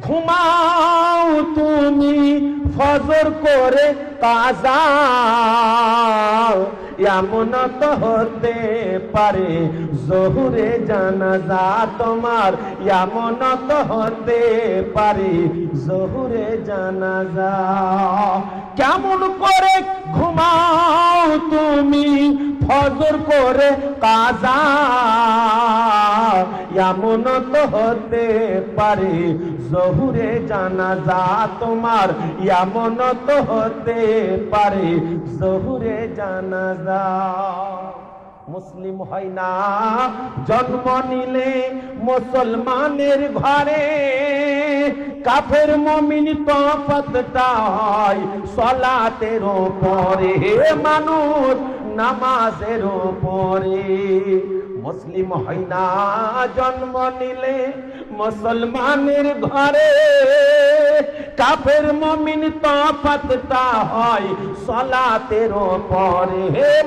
ঘুমাও তুমি ফজর করে কাজা, এমন তো হতে পারে জোহরে জানাজা তোমার, এমন তো হতে পারে জোহরে জানাজা। কেমন করে ঘুমাও তুমি ফজর করে কাজা, এমন তো হতে পারে জোহরে জানাজা তোমার, এমন তো হতে পারে জোহরে জানাজা। মুসলিম হয় না জন্ম নিলে মুসলমানের ঘরে, কাফের মুমিন তফাতটা হয় সালাতের উপরে, মানুষ নামাজের উপরে। মুসলিম হয় না জন্ম নিলে মুসলমানের ঘরে, কাফের মুমিন তফাতটা হয় সালাতের উপরে,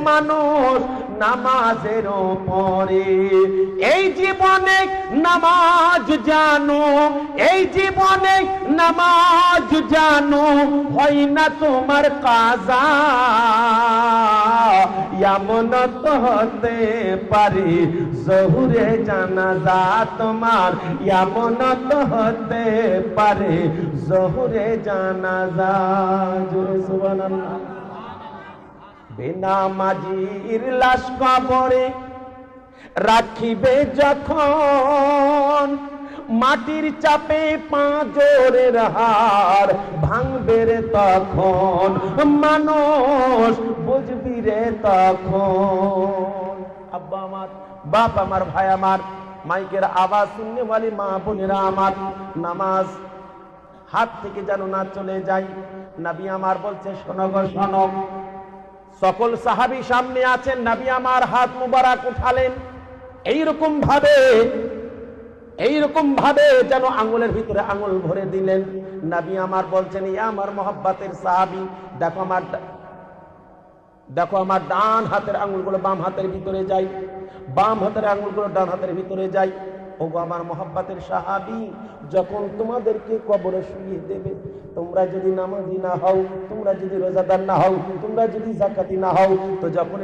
মানুষ নামাজের উপরে। এই জীবনে নামাজ জানো, এই জীবনে নামাজ জানো, হয় না তোমার কাজা, এমন তো হতে পারে জোহরে জানাজা তোমার, এমন তো হতে পারে জোহরে জানাজা। জোরে সুবহানাল্লাহ। বেনামাজির লাশ কবরে রাখিবে যখন, মাটির চাপে পাঁজরের হাড় ভাঙবে রে তখন, মানুষ বুঝবি রে তখন। আব্বা আমার, বাপ আমার, ভাই আমার, মাইকের আওয়াজ শুননে वाली মা বোনেরা আমার, নামাজ হাত থেকে যেন না চলে যায়। নবী আমার বলছে শোনো গো শোনো। সকল সাহাবী সামনে আছেন, নবী আমার হাত মুবারক উঠালেন, এইরকম ভাবে যেন আঙ্গুলের ভিতরে আঙ্গুল ভরে দিলেন। নবী আমার বলছেন ইয়া আমার মহব্বতের সাহাবী, দেখো আমার ডান হাতের আঙ্গুলগুলো বাম হাতের ভিতরে যায়, বাম হাতের আঙ্গুলগুলো ডান হাতের ভিতরে যায়। ওগো আমার মহব্বতের সাহাবী, যখন তোমাদেরকে কবরে শুইয়ে দেবে, তোমরা যদি নামাজি না হও, তোমরা যদি রোজাদার না হও, তোমরা যদি যাকাতি না হও, তো যখন